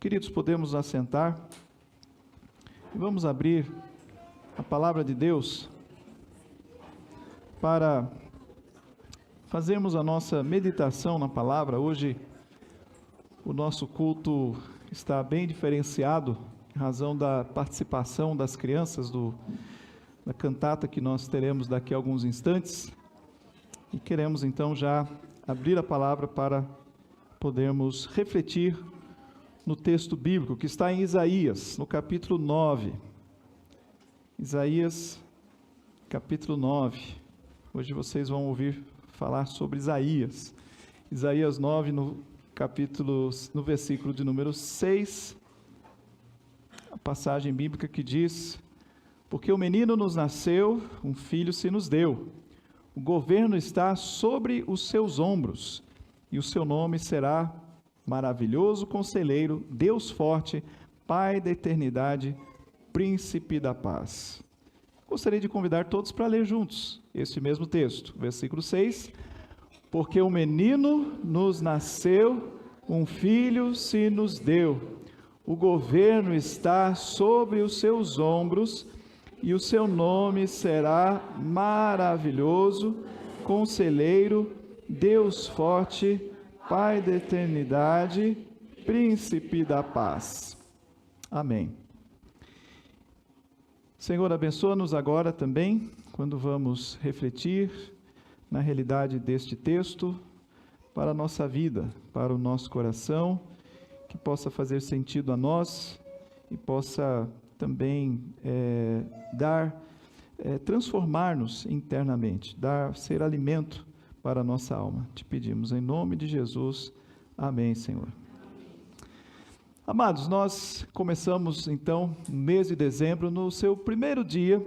Queridos, podemos assentar e vamos abrir a palavra de Deus para fazermos a nossa meditação na palavra. Hoje o nosso culto está bem diferenciado em razão da participação das crianças da cantata que nós teremos daqui a alguns instantes. E queremos então já abrir a palavra para podermos refletir no texto bíblico que está em Isaías, no capítulo 9. Isaías, capítulo 9. Hoje vocês vão ouvir falar sobre Isaías. Isaías 9, no versículo de número 6, a passagem bíblica que diz: porque o menino nos nasceu, um filho se nos deu. O governo está sobre os seus ombros, e o seu nome será Maravilhoso Conselheiro, Deus Forte, Pai da Eternidade, Príncipe da Paz. Gostaria de convidar todos para ler juntos este mesmo texto, versículo 6. Porque o menino nos nasceu, um filho se nos deu. O governo está sobre os seus ombros, e o seu nome será Maravilhoso Conselheiro, Deus Forte, Pai da Eternidade, Príncipe da Paz. Amém. Senhor, abençoa-nos agora também, quando vamos refletir na realidade deste texto, para a nossa vida, para o nosso coração, que possa fazer sentido a nós e possa também transformar-nos internamente, ser alimento para a nossa alma. Te pedimos em nome de Jesus. Amém, Senhor. Amados, nós começamos então o mês de dezembro no seu primeiro dia,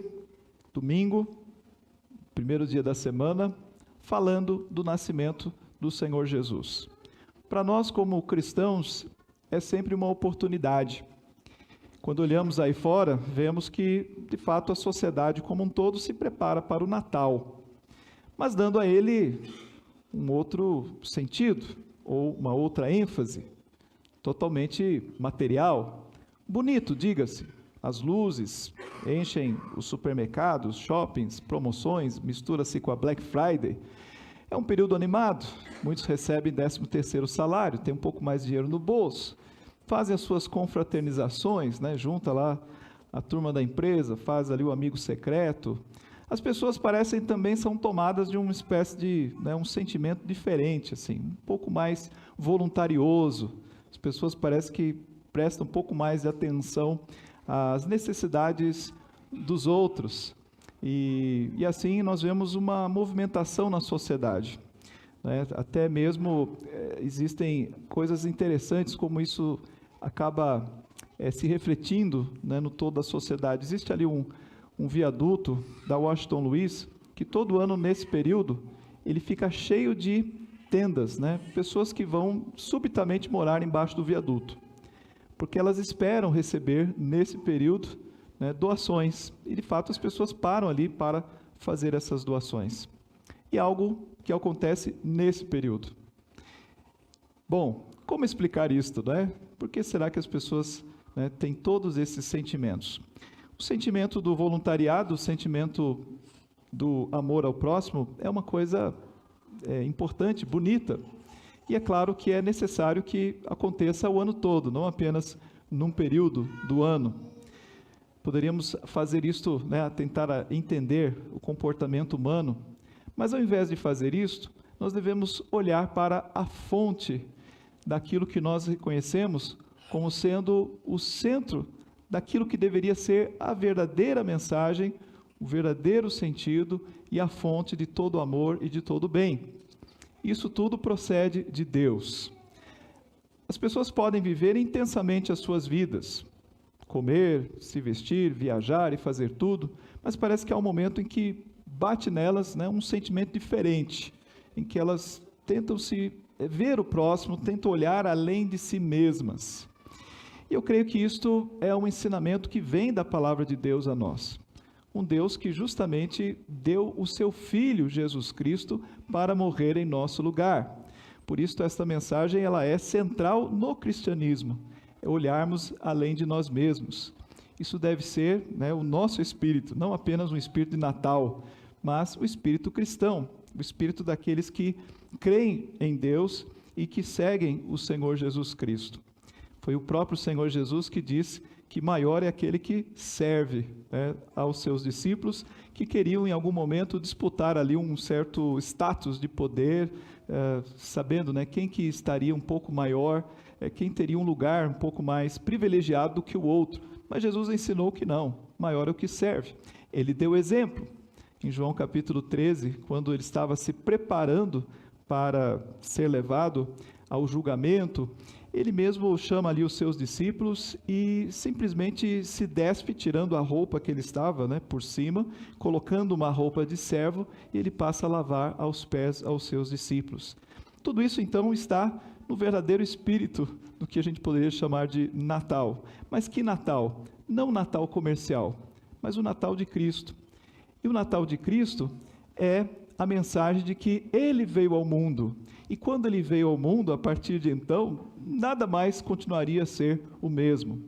domingo, primeiro dia da semana, falando do nascimento do Senhor Jesus. Para nós como cristãos é sempre uma oportunidade. Quando olhamos aí fora, vemos que de fato a sociedade como um todo se prepara para o Natal, mas dando a ele um outro sentido, ou uma outra ênfase, totalmente material, bonito, diga-se. As luzes enchem os supermercados, shoppings, promoções, mistura-se com a Black Friday. É um período animado, muitos recebem 13º salário, tem um pouco mais de dinheiro no bolso, fazem as suas confraternizações, junta lá a turma da empresa, faz ali o amigo secreto. As pessoas parecem também são tomadas de uma espécie de um sentimento diferente, assim, um pouco mais voluntarioso. As pessoas parecem que prestam um pouco mais de atenção às necessidades dos outros. E assim nós vemos uma movimentação na sociedade. Até mesmo existem coisas interessantes como isso acaba se refletindo no todo da sociedade. Existe ali um viaduto da Washington Luiz, que todo ano nesse período, ele fica cheio de tendas, pessoas que vão subitamente morar embaixo do viaduto, porque elas esperam receber nesse período doações, e de fato as pessoas param ali para fazer essas doações, e algo que acontece nesse período. Bom, como explicar isto, Por que será que as pessoas têm todos esses sentimentos? O sentimento do voluntariado, o sentimento do amor ao próximo é uma coisa importante, bonita. E é claro que é necessário que aconteça o ano todo, não apenas num período do ano. Poderíamos fazer isto, tentar entender o comportamento humano, mas ao invés de fazer isto, nós devemos olhar para a fonte daquilo que nós reconhecemos como sendo o centro daquilo que deveria ser a verdadeira mensagem, o verdadeiro sentido e a fonte de todo amor e de todo bem. Isso tudo procede de Deus. As pessoas podem viver intensamente as suas vidas, comer, se vestir, viajar e fazer tudo, mas parece que há um momento em que bate nelas um sentimento diferente, em que elas tentam ver o próximo, tentam olhar além de si mesmas. E eu creio que isto é um ensinamento que vem da palavra de Deus a nós. Um Deus que justamente deu o seu Filho, Jesus Cristo, para morrer em nosso lugar. Por isso, esta mensagem ela é central no cristianismo. olharmos além de nós mesmos. Isso deve ser, né, o nosso espírito, não apenas um espírito de Natal, mas o espírito cristão, o espírito daqueles que creem em Deus e que seguem o Senhor Jesus Cristo. Foi o próprio Senhor Jesus que disse que maior é aquele que serve, né, aos seus discípulos, que queriam em algum momento disputar ali um certo status de poder, sabendo, né, quem que estaria um pouco maior, quem teria um lugar um pouco mais privilegiado do que o outro. Mas Jesus ensinou que não, maior é o que serve. Ele deu exemplo. Em João capítulo 13, quando ele estava se preparando para ser levado ao julgamento, ele mesmo chama ali os seus discípulos e simplesmente se despe, tirando a roupa que ele estava, né, por cima, colocando uma roupa de servo, e ele passa a lavar aos pés aos seus discípulos. Tudo isso então está no verdadeiro espírito do que a gente poderia chamar de Natal. Mas que Natal? Não Natal comercial, mas o Natal de Cristo. E o Natal de Cristo é a mensagem de que Ele veio ao mundo. E quando Ele veio ao mundo, a partir de então, nada mais continuaria a ser o mesmo.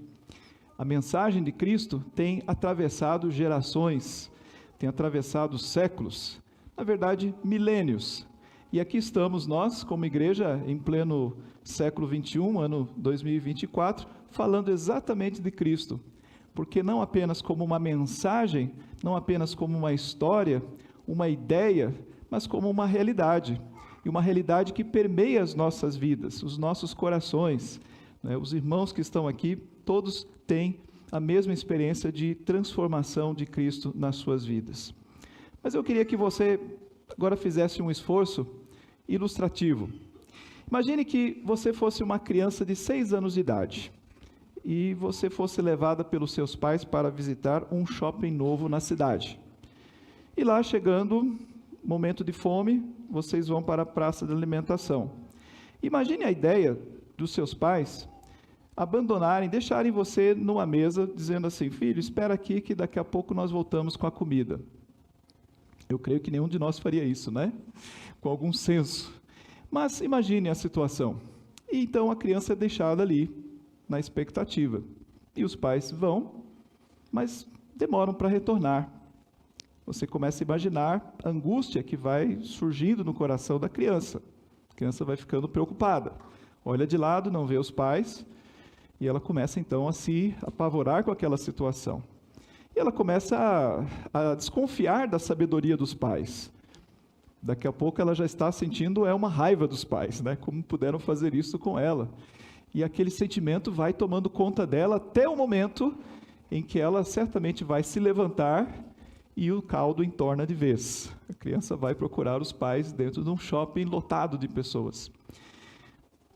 A mensagem de Cristo tem atravessado gerações, tem atravessado séculos, na verdade, milênios. E aqui estamos nós, como igreja, em pleno século XXI, ano 2024, falando exatamente de Cristo. Porque não apenas como uma mensagem, não apenas como uma história, uma ideia, mas como uma realidade. E uma realidade que permeia as nossas vidas, os nossos corações, né? Os irmãos que estão aqui, todos têm a mesma experiência de transformação de Cristo nas suas vidas. Mas eu queria que você agora fizesse um esforço ilustrativo. Imagine que você fosse uma criança de 6 anos de idade e você fosse levada pelos seus pais para visitar um shopping novo na cidade. E lá, chegando, momento de fome, vocês vão para a praça de alimentação. Imagine a ideia dos seus pais abandonarem, deixarem você numa mesa, dizendo assim: filho, espera aqui que daqui a pouco nós voltamos com a comida. Eu creio que nenhum de nós faria isso, né? Com algum senso. Mas imagine a situação. E então a criança é deixada ali, na expectativa. E os pais vão, mas demoram para retornar. Você começa a imaginar a angústia que vai surgindo no coração da criança. A criança vai ficando preocupada. Olha de lado, não vê os pais, e ela começa então a se apavorar com aquela situação. E ela começa a desconfiar da sabedoria dos pais. Daqui a pouco ela já está sentindo uma raiva dos pais, né? Como puderam fazer isso com ela. E aquele sentimento vai tomando conta dela até o momento em que ela certamente vai se levantar e o caldo entorna de vez. A criança vai procurar os pais dentro de um shopping lotado de pessoas.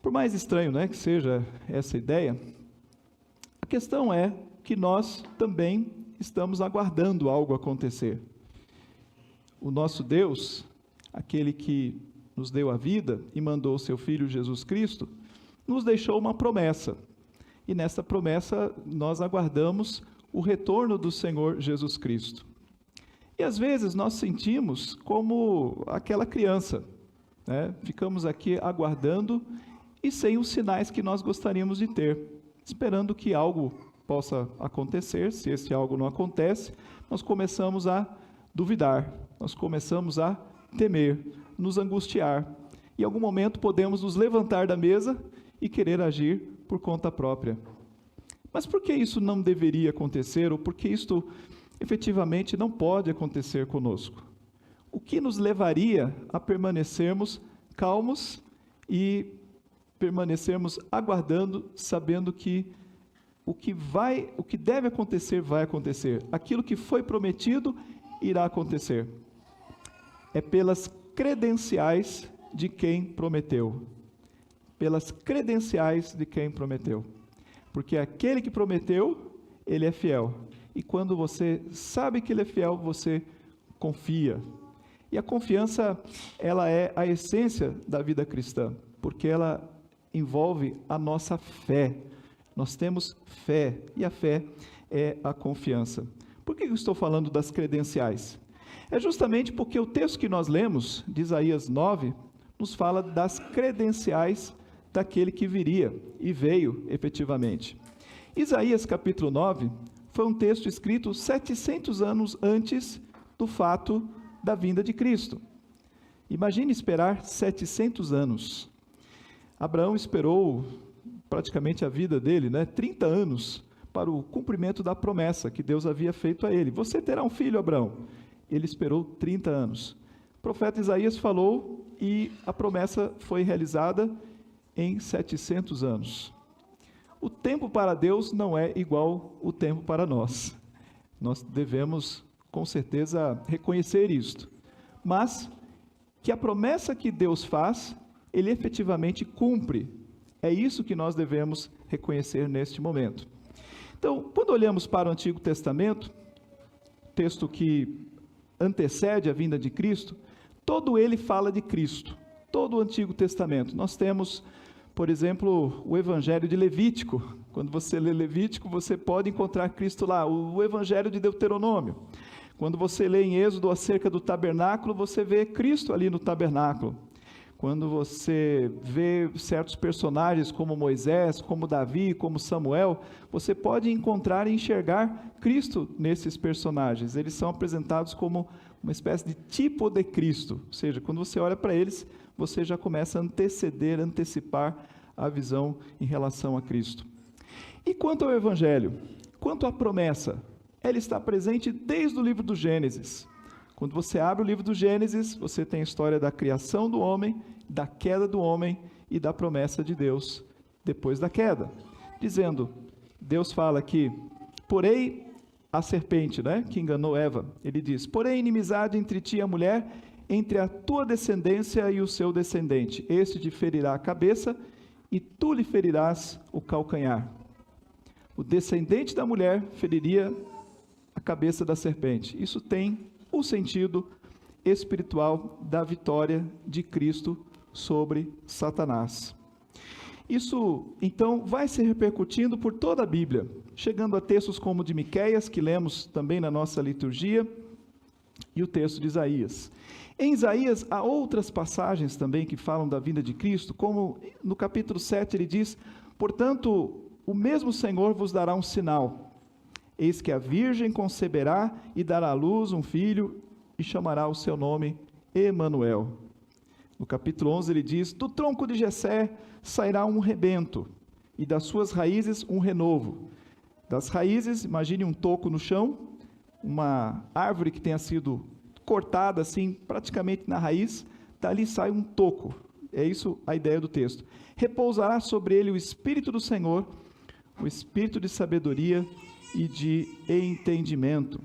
Por mais estranho, né, que seja essa ideia, a questão é que nós também estamos aguardando algo acontecer. O nosso Deus, aquele que nos deu a vida e mandou o seu Filho Jesus Cristo, nos deixou uma promessa. E nessa promessa nós aguardamos o retorno do Senhor Jesus Cristo. E às vezes nós sentimos como aquela criança, né? Ficamos aqui aguardando e sem os sinais que nós gostaríamos de ter, esperando que algo possa acontecer. Se esse algo não acontece, nós começamos a duvidar, nós começamos a temer, nos angustiar. Em algum momento podemos nos levantar da mesa e querer agir por conta própria. Mas por que isso não deveria acontecer, ou por que isto efetivamente não pode acontecer conosco? O que nos levaria a permanecermos calmos e permanecermos aguardando, sabendo que o que deve acontecer, vai acontecer. Aquilo que foi prometido, irá acontecer. É pelas credenciais de quem prometeu. Pelas credenciais de quem prometeu. Porque aquele que prometeu, ele é fiel. E quando você sabe que ele é fiel, você confia. E a confiança, ela é a essência da vida cristã, porque ela envolve a nossa fé. Nós temos fé, e a fé é a confiança. Por que eu estou falando das credenciais? É justamente porque o texto que nós lemos, de Isaías 9, nos fala das credenciais daquele que viria, e veio efetivamente. Isaías capítulo 9 foi um texto escrito 700 anos antes do fato da vinda de Cristo. Imagine esperar 700 anos. Abraão esperou praticamente a vida dele, 30 anos, para o cumprimento da promessa que Deus havia feito a ele. Você terá um filho, Abraão. Ele esperou 30 anos. O profeta Isaías falou e a promessa foi realizada em 700 anos. O tempo para Deus não é igual o tempo para nós. Nós devemos, com certeza, reconhecer isto. Mas que a promessa que Deus faz, Ele efetivamente cumpre. É isso que nós devemos reconhecer neste momento. Então, quando olhamos para o Antigo Testamento, texto que antecede a vinda de Cristo, todo ele fala de Cristo, todo o Antigo Testamento. Nós temos, por exemplo, o Evangelho de Levítico. Quando você lê Levítico, você pode encontrar Cristo lá. O Evangelho de Deuteronômio. Quando você lê em Êxodo acerca do tabernáculo, você vê Cristo ali no tabernáculo. Quando você vê certos personagens como Moisés, como Davi, como Samuel, você pode encontrar e enxergar Cristo nesses personagens. Eles são apresentados como uma espécie de tipo de Cristo. Ou seja, quando você olha para eles, você já começa a antecipar a visão em relação a Cristo. E quanto ao Evangelho? Quanto à promessa? Ela está presente desde o livro do Gênesis. Quando você abre o livro do Gênesis, você tem a história da criação do homem, da queda do homem e da promessa de Deus depois da queda. Dizendo, Deus fala que, porém, a serpente, que enganou Eva, ele diz, porém, inimizade entre ti e a mulher, entre a tua descendência e o seu descendente. Este te ferirá a cabeça e tu lhe ferirás o calcanhar. O descendente da mulher feriria a cabeça da serpente. Isso tem o sentido espiritual da vitória de Cristo sobre Satanás. Isso, então, vai se repercutindo por toda a Bíblia, chegando a textos como o de Miqueias, que lemos também na nossa liturgia, e o texto de Isaías. Em Isaías, há outras passagens também que falam da vinda de Cristo, como no capítulo 7 ele diz, portanto, o mesmo Senhor vos dará um sinal. Eis que a virgem conceberá e dará à luz um filho e chamará o seu nome Emanuel. No capítulo 11 ele diz, do tronco de Jessé sairá um rebento e das suas raízes um renovo. Das raízes, imagine um toco no chão, uma árvore que tenha sido cortada assim, praticamente na raiz, dali sai um toco. É isso a ideia do texto. Repousará sobre ele o Espírito do Senhor, o Espírito de sabedoria e de entendimento.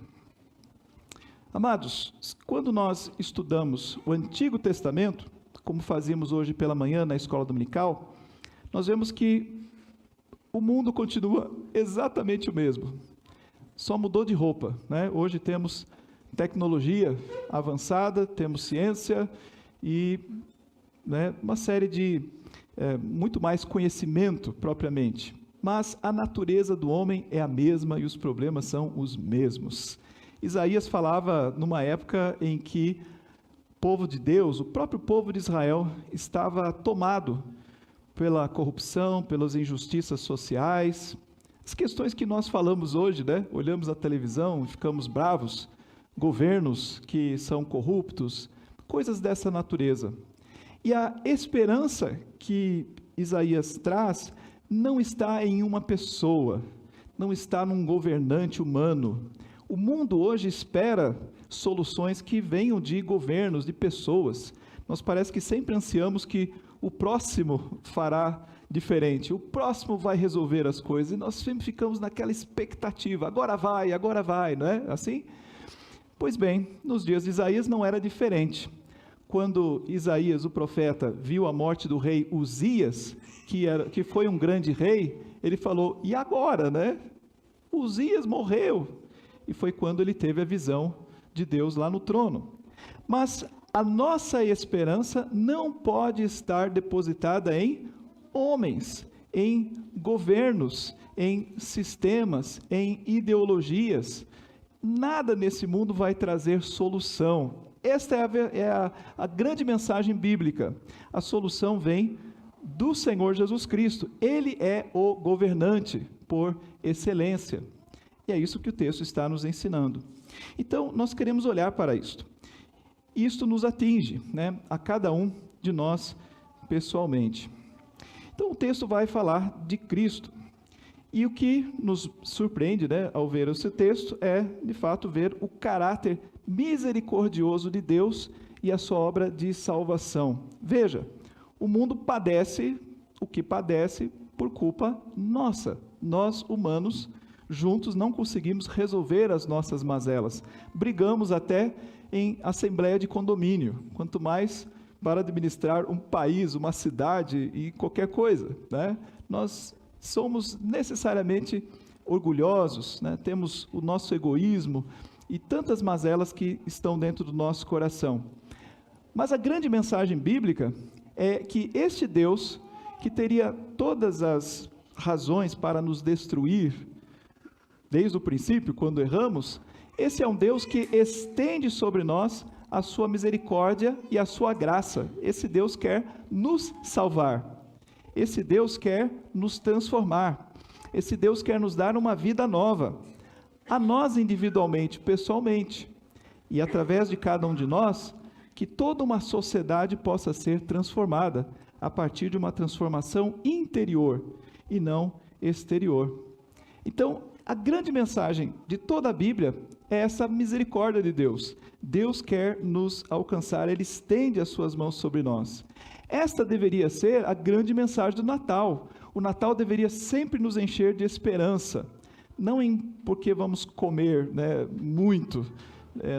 Amados, quando nós estudamos o Antigo Testamento, como fazíamos hoje pela manhã na escola dominical, nós vemos que o mundo continua exatamente o mesmo, só mudou de roupa, Hoje temos tecnologia avançada, temos ciência e uma série de muito mais conhecimento propriamente. Mas a natureza do homem é a mesma e os problemas são os mesmos. Isaías falava numa época em que o povo de Deus, o próprio povo de Israel, estava tomado pela corrupção, pelas injustiças sociais, as questões que nós falamos hoje, Olhamos a televisão e ficamos bravos, governos que são corruptos, coisas dessa natureza. E a esperança que Isaías traz não está em uma pessoa, não está num governante humano. O mundo hoje espera soluções que venham de governos, de pessoas. Nós parece que sempre ansiamos que o próximo fará diferente, o próximo vai resolver as coisas, e nós sempre ficamos naquela expectativa, agora vai, não é assim? Pois bem, nos dias de Isaías não era diferente. Quando Isaías, o profeta, viu a morte do rei Uzias, que foi um grande rei, ele falou, e agora, Uzias morreu. E foi quando ele teve a visão de Deus lá no trono. Mas a nossa esperança não pode estar depositada em homens, em governos, em sistemas, em ideologias. Nada nesse mundo vai trazer solução. Esta é a grande mensagem bíblica. A solução vem do Senhor Jesus Cristo. Ele é o governante por excelência. E é isso que o texto está nos ensinando. Então, nós queremos olhar para isto. Isto nos atinge, né, a cada um de nós pessoalmente. Então, o texto vai falar de Cristo. E o que nos surpreende, né, ao ver esse texto é, de fato, ver o caráter misericordioso de Deus e a sua obra de salvação. Veja, o mundo padece o que padece por culpa nossa. Nós, humanos, juntos não conseguimos resolver as nossas mazelas. Brigamos até em assembleia de condomínio, quanto mais para administrar um país, uma cidade e qualquer coisa, né? Nós somos necessariamente orgulhosos, né? Temos o nosso egoísmo e tantas mazelas que estão dentro do nosso coração. Mas a grande mensagem bíblica é que este Deus, que teria todas as razões para nos destruir, desde o princípio, quando erramos, esse é um Deus que estende sobre nós a sua misericórdia e a sua graça. Esse Deus quer nos salvar. Esse Deus quer nos transformar. Esse Deus quer nos dar uma vida nova. A nós individualmente, pessoalmente. E através de cada um de nós, que toda uma sociedade possa ser transformada a partir de uma transformação interior e não exterior. Então, a grande mensagem de toda a Bíblia é essa misericórdia de Deus. Deus quer nos alcançar, Ele estende as suas mãos sobre nós. Esta deveria ser a grande mensagem do Natal. O Natal deveria sempre nos encher de esperança. Não porque vamos comer, né, muito.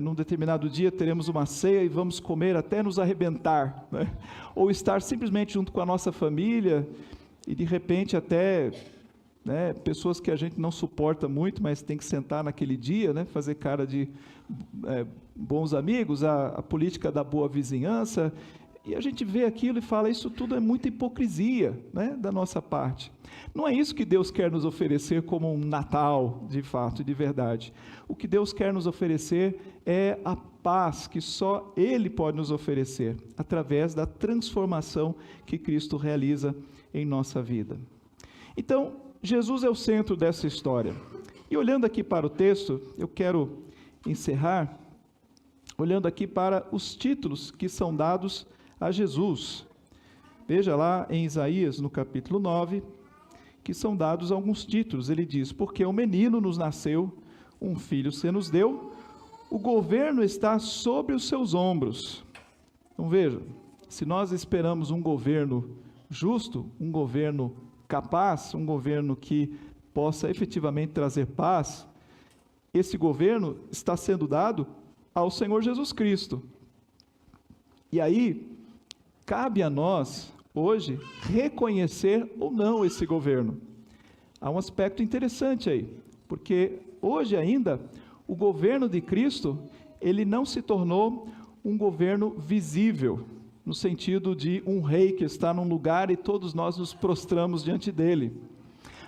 Num determinado dia teremos uma ceia e vamos comer até nos arrebentar, né? Ou estar simplesmente junto com a nossa família e de repente até, né, pessoas que a gente não suporta muito, mas tem que sentar naquele dia, né, fazer cara de bons amigos, a política da boa vizinhança, e a gente vê aquilo e fala, isso tudo é muita hipocrisia, né, da nossa parte. Não é isso que Deus quer nos oferecer como um Natal, de fato, de verdade. O que Deus quer nos oferecer é a paz que só Ele pode nos oferecer, através da transformação que Cristo realiza em nossa vida. Então, Jesus é o centro dessa história. E olhando aqui para o texto, eu quero encerrar olhando aqui para os títulos que são dados a Jesus. Veja lá em Isaías, no capítulo 9, que são dados alguns títulos. Ele diz, porque um menino nos nasceu, um filho se nos deu, o governo está sobre os seus ombros. Então veja, se nós esperamos um governo justo, um governo capaz, um governo que possa efetivamente trazer paz, esse governo está sendo dado ao Senhor Jesus Cristo. E aí, cabe a nós, hoje, reconhecer ou não esse governo. Há um aspecto interessante aí, porque hoje ainda, o governo de Cristo, ele não se tornou um governo visível, no sentido de um rei que está num lugar e todos nós nos prostramos diante dele.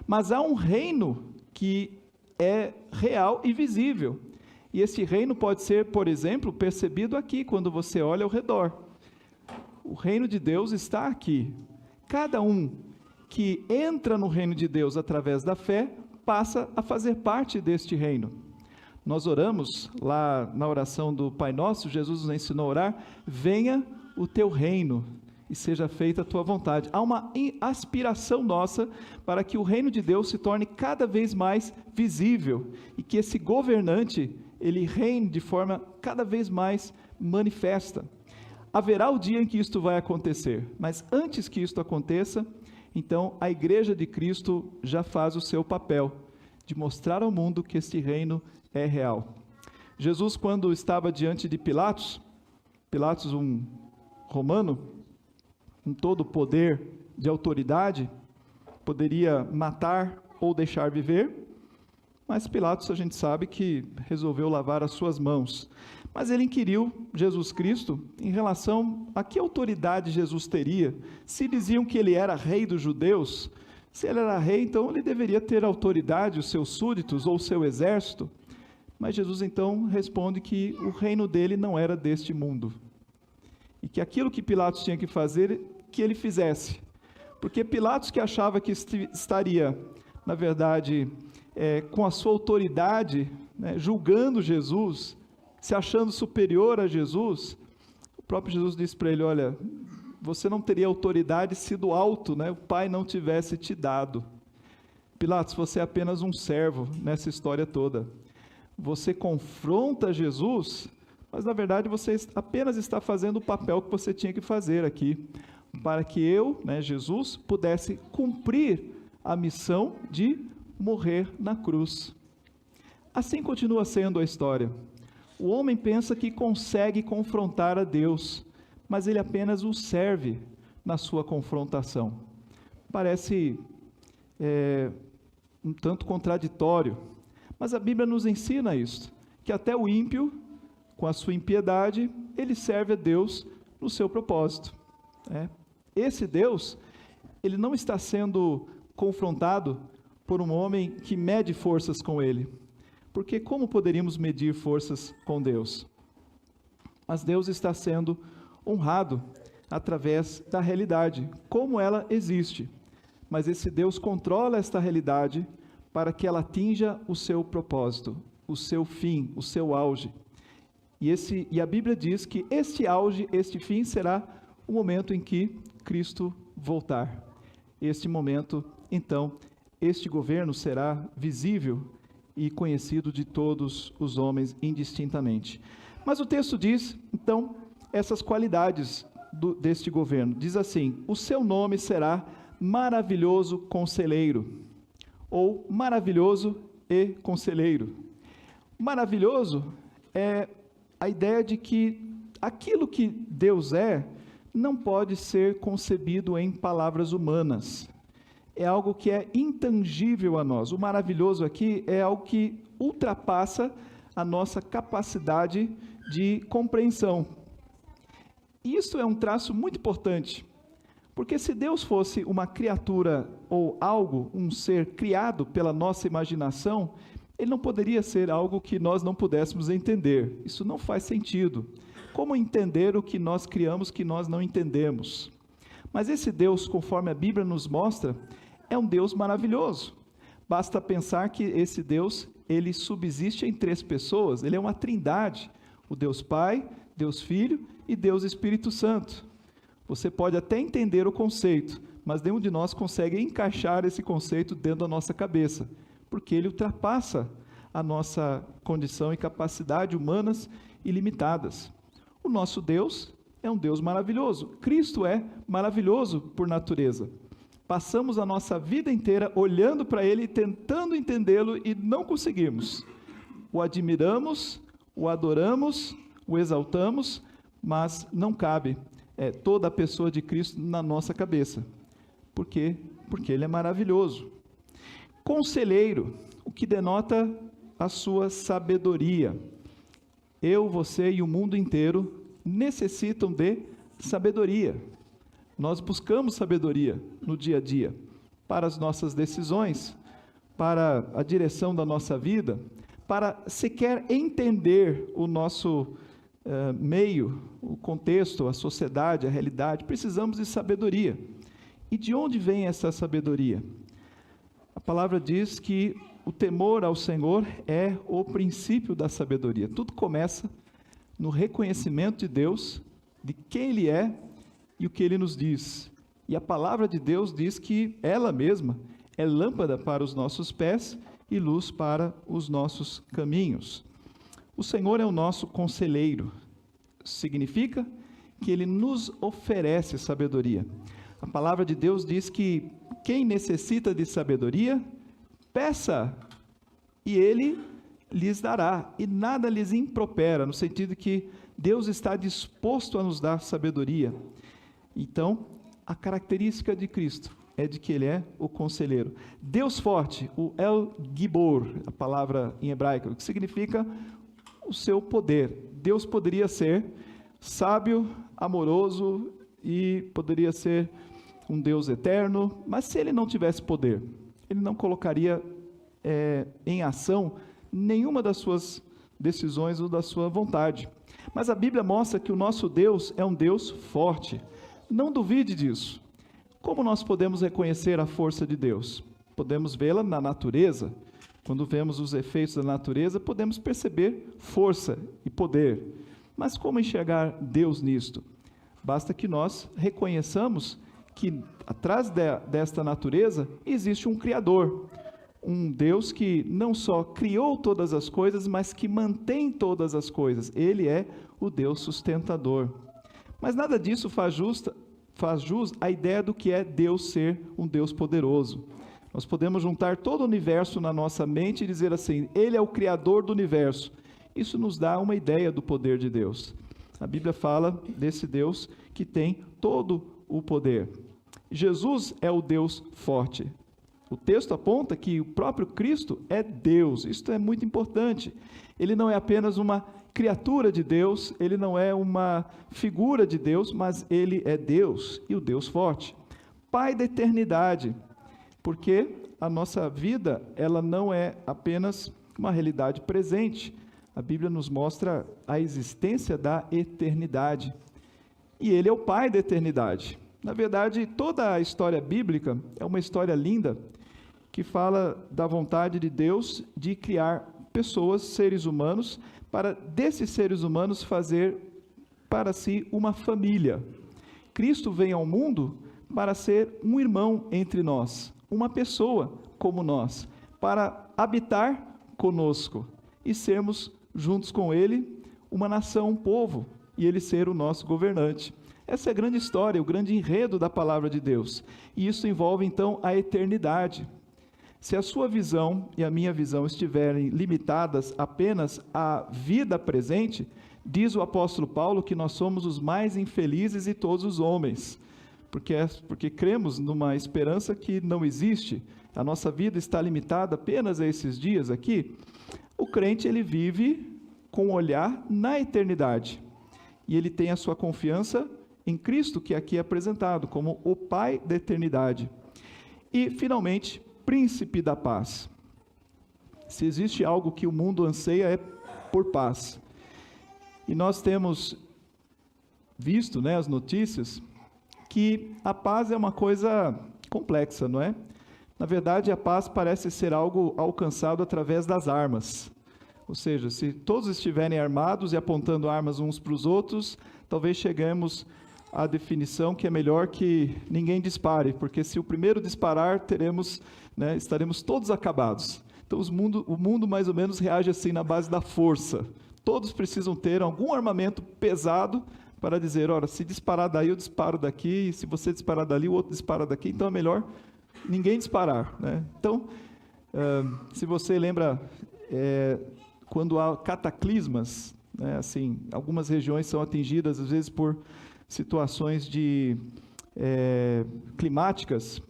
Mas há um reino que é real e visível. E esse reino pode ser, por exemplo, percebido aqui, quando você olha ao redor. O reino de Deus está aqui. Cada um que entra no reino de Deus através da fé, passa a fazer parte deste reino. Nós oramos lá na oração do Pai Nosso, Jesus nos ensinou a orar, venha o teu reino e seja feita a tua vontade. Há uma aspiração nossa para que o reino de Deus se torne cada vez mais visível e que esse governante, ele reine de forma cada vez mais manifesta. Haverá o dia em que isto vai acontecer, mas antes que isto aconteça, então a Igreja de Cristo já faz o seu papel, de mostrar ao mundo que este reino é real. Jesus, quando estava diante de Pilatos, um romano, com todo o poder de autoridade, poderia matar ou deixar viver, mas Pilatos, a gente sabe que resolveu lavar as suas mãos. Mas ele inquiriu Jesus Cristo em relação a que autoridade Jesus teria. Se diziam que ele era rei dos judeus, se ele era rei, então ele deveria ter autoridade, os seus súditos ou o seu exército. Mas Jesus então responde que o reino dele não era deste mundo. E que aquilo que Pilatos tinha que fazer, que ele fizesse. Porque Pilatos, que achava que estaria, na verdade, com a sua autoridade, né, julgando Jesus, se achando superior a Jesus, o próprio Jesus disse para ele: olha, você não teria autoridade se do alto, né, o Pai não tivesse te dado. Pilatos, você é apenas um servo nessa história toda. Você confronta Jesus, mas na verdade você apenas está fazendo o papel que você tinha que fazer aqui, para que eu, né, Jesus, pudesse cumprir a missão de morrer na cruz. Assim continua sendo a história. O homem pensa que consegue confrontar a Deus, mas ele apenas o serve na sua confrontação. Parece um tanto contraditório, mas a Bíblia nos ensina isso, que até o ímpio, com a sua impiedade, ele serve a Deus no seu propósito. Esse Deus, ele não está sendo confrontado por um homem que mede forças com ele, porque como poderíamos medir forças com Deus? Mas Deus está sendo honrado através da realidade, como ela existe. Mas esse Deus controla esta realidade para que ela atinja o seu propósito, o seu fim, o seu auge. E a Bíblia diz que este auge, este fim, será o momento em que Cristo voltar. Este momento, então, este governo será visível e conhecido de todos os homens indistintamente. Mas o texto diz, então, essas qualidades deste governo. Diz assim: o seu nome será Maravilhoso Conselheiro, ou Maravilhoso e Conselheiro. Maravilhoso é a ideia de que aquilo que Deus é não pode ser concebido em palavras humanas. É algo que é intangível a nós. O maravilhoso aqui é algo que ultrapassa a nossa capacidade de compreensão. E isso é um traço muito importante, porque se Deus fosse uma criatura ou algo, um ser criado pela nossa imaginação, ele não poderia ser algo que nós não pudéssemos entender. Isso não faz sentido. Como entender o que nós criamos que nós não entendemos? Mas esse Deus, conforme a Bíblia nos mostra, é um Deus maravilhoso. Basta pensar que esse Deus, ele subsiste em 3 pessoas, ele é uma trindade: o Deus Pai, Deus Filho e Deus Espírito Santo. Você pode até entender o conceito, mas nenhum de nós consegue encaixar esse conceito dentro da nossa cabeça, porque ele ultrapassa a nossa condição e capacidade humanas ilimitadas. O nosso Deus é um Deus maravilhoso. Cristo é maravilhoso por natureza. Passamos a nossa vida inteira olhando para Ele, tentando entendê-lo e não conseguimos. O admiramos, o adoramos, o exaltamos, mas não cabe toda a pessoa de Cristo na nossa cabeça. Por quê? Porque Ele é maravilhoso. Conselheiro, o que denota a sua sabedoria. Eu, você e o mundo inteiro necessitam de sabedoria. Nós buscamos sabedoria no dia a dia, para as nossas decisões, para a direção da nossa vida, para sequer entender o nosso meio, o contexto, a sociedade, a realidade. Precisamos de sabedoria. E de onde vem essa sabedoria? A palavra diz que o temor ao Senhor é o princípio da sabedoria. Tudo começa no reconhecimento de Deus, de quem Ele é e o que Ele nos diz. E a palavra de Deus diz que ela mesma é lâmpada para os nossos pés e luz para os nossos caminhos. O Senhor é o nosso conselheiro. Significa que Ele nos oferece sabedoria. A palavra de Deus diz que quem necessita de sabedoria, peça, e Ele lhes dará, e nada lhes impropera, no sentido que Deus está disposto a nos dar sabedoria. Então, a característica de Cristo é de que Ele é o conselheiro. Deus forte, o El Gibor, a palavra em hebraico, que significa o seu poder. Deus poderia ser sábio, amoroso e poderia ser um Deus eterno, mas se Ele não tivesse poder, Ele não colocaria em ação nenhuma das suas decisões ou da sua vontade. Mas a Bíblia mostra que o nosso Deus é um Deus forte. Não duvide disso. Como nós podemos reconhecer a força de Deus? Podemos vê-la na natureza. Quando vemos os efeitos da natureza, podemos perceber força e poder. Mas como enxergar Deus nisto? Basta que nós reconheçamos que atrás desta natureza existe um Criador, um Deus que não só criou todas as coisas, mas que mantém todas as coisas. Ele é o Deus sustentador. Mas nada disso faz jus à ideia do que é Deus ser um Deus poderoso. Nós podemos juntar todo o universo na nossa mente e dizer assim: Ele é o Criador do universo. Isso nos dá uma ideia do poder de Deus. A Bíblia fala desse Deus que tem todo o poder. Jesus é o Deus forte. O texto aponta que o próprio Cristo é Deus. Isto é muito importante. Ele não é apenas uma criatura de Deus, ele não é uma figura de Deus, mas ele é Deus e o Deus forte. Pai da eternidade, porque a nossa vida, ela não é apenas uma realidade presente. A Bíblia nos mostra a existência da eternidade. E ele é o Pai da eternidade. Na verdade, toda a história bíblica é uma história linda, que fala da vontade de Deus de criar pessoas, seres humanos, para desses seres humanos fazer para si uma família. Cristo vem ao mundo para ser um irmão entre nós, uma pessoa como nós, para habitar conosco e sermos juntos com Ele uma nação, um povo, e Ele ser o nosso governante. Essa é a grande história, o grande enredo da palavra de Deus. E isso envolve então a eternidade. Se a sua visão e a minha visão estiverem limitadas apenas à vida presente, diz o apóstolo Paulo que nós somos os mais infelizes de todos os homens, porque cremos numa esperança que não existe. A nossa vida está limitada apenas a esses dias aqui. O crente, ele vive com um olhar na eternidade, e ele tem a sua confiança em Cristo, que aqui é apresentado como o Pai da eternidade. E, finalmente, Príncipe da paz. Se existe algo que o mundo anseia é por paz. E nós temos visto, as notícias, que a paz é uma coisa complexa, não é? Na verdade, a paz parece ser algo alcançado através das armas. Ou seja, se todos estiverem armados e apontando armas uns para os outros, talvez cheguemos à definição que é melhor que ninguém dispare, porque se o primeiro disparar, estaremos todos acabados. Então, o mundo mais ou menos reage assim na base da força. Todos precisam ter algum armamento pesado para dizer, ora, se disparar daí, eu disparo daqui, e se você disparar dali, o outro dispara daqui, então é melhor ninguém disparar, né? Então, se você lembra, quando há cataclismas, assim, algumas regiões são atingidas, às vezes, por situações climáticas,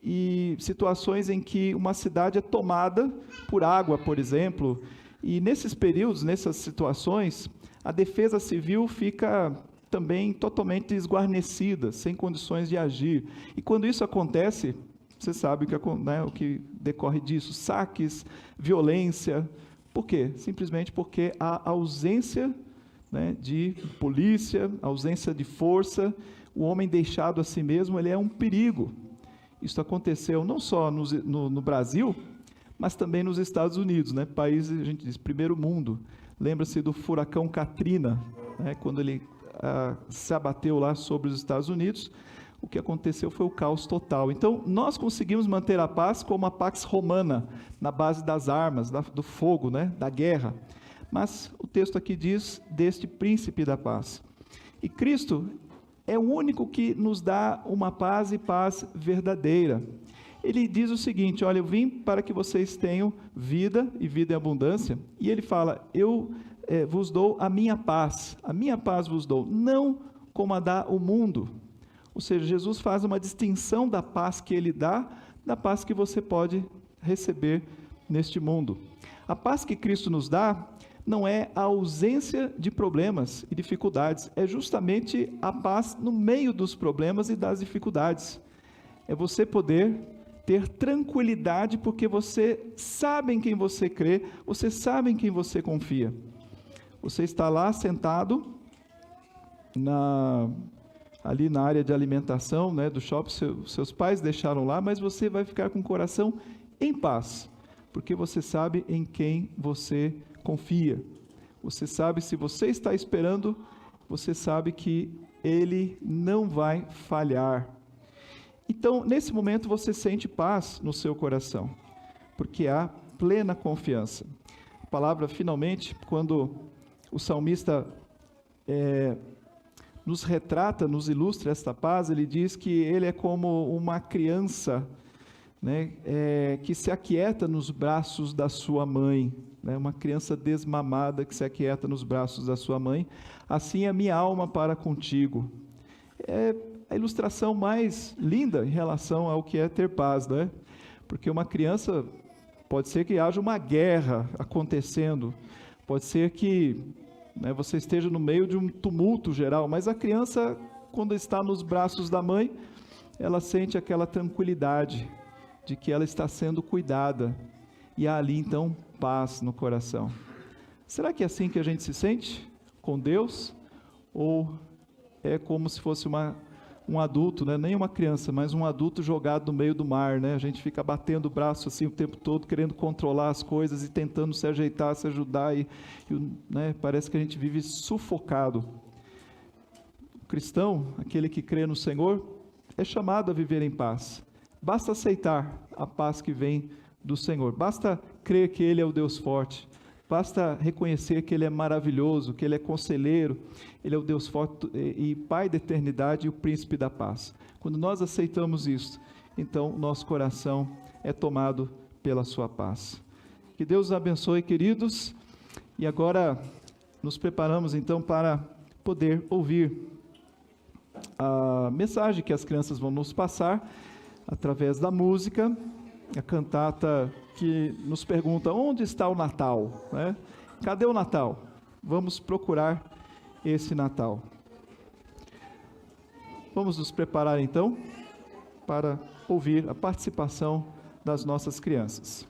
e situações em que uma cidade é tomada por água, por exemplo, e nesses períodos, nessas situações, a defesa civil fica também totalmente esguarnecida, sem condições de agir. E quando isso acontece, você sabe o que decorre disso, saques, violência. Por quê? Simplesmente porque há ausência de polícia, ausência de força. O homem deixado a si mesmo, ele é um perigo. Isso aconteceu não só no Brasil, mas também nos Estados Unidos, países, a gente diz, primeiro mundo. Lembra-se do furacão Katrina, quando ele se abateu lá sobre os Estados Unidos, o que aconteceu foi o caos total. Então, nós conseguimos manter a paz como a Pax Romana, na base das armas, do fogo, da guerra. Mas o texto aqui diz deste príncipe da paz. E Cristo é o único que nos dá uma paz e paz verdadeira. Ele diz o seguinte, olha, eu vim para que vocês tenham vida e vida em abundância. E ele fala, eu vos dou a minha paz vos dou, não como a dá o mundo. Ou seja, Jesus faz uma distinção da paz que ele dá, da paz que você pode receber neste mundo. A paz que Cristo nos dá não é a ausência de problemas e dificuldades, é justamente a paz no meio dos problemas e das dificuldades. É você poder ter tranquilidade porque você sabe em quem você crê, você sabe em quem você confia. Você está lá sentado ali na área de alimentação, né, do shopping, seus pais deixaram lá, mas você vai ficar com o coração em paz, porque você sabe em quem você confia. Você sabe, se você está esperando, você sabe que Ele não vai falhar. Então, nesse momento, você sente paz no seu coração, porque há plena confiança. A palavra, finalmente, quando o salmista nos retrata, nos ilustra esta paz, ele diz que ele é como uma criança, né, que se aquieta nos braços da sua mãe, né, uma criança desmamada que se aquieta nos braços da sua mãe. Assim é a minha alma para contigo. É a ilustração mais linda em relação ao que é ter paz, né? Porque uma criança, pode ser que haja uma guerra acontecendo, pode ser que, né, você esteja no meio de um tumulto geral, mas a criança, quando está nos braços da mãe, ela sente aquela tranquilidade de que ela está sendo cuidada, e há ali então paz no coração. Será que é assim que a gente se sente com Deus? Ou é como se fosse um adulto, né? Nem uma criança, mas um adulto jogado no meio do mar, né? A gente fica batendo o braço assim o tempo todo, querendo controlar as coisas e tentando se ajeitar, se ajudar, né? Parece que a gente vive sufocado. O cristão, aquele que crê no Senhor, é chamado a viver em paz. Basta aceitar a paz que vem do Senhor, basta crer que Ele é o Deus forte, basta reconhecer que Ele é maravilhoso, que Ele é conselheiro, Ele é o Deus forte e Pai da eternidade e o Príncipe da paz. Quando nós aceitamos isso, então nosso coração é tomado pela sua paz. Que Deus os abençoe, queridos, e agora nos preparamos então para poder ouvir a mensagem que as crianças vão nos passar através da música, a cantata que nos pergunta: onde está o Natal? Né? Cadê o Natal? Vamos procurar esse Natal. Vamos nos preparar então para ouvir a participação das nossas crianças.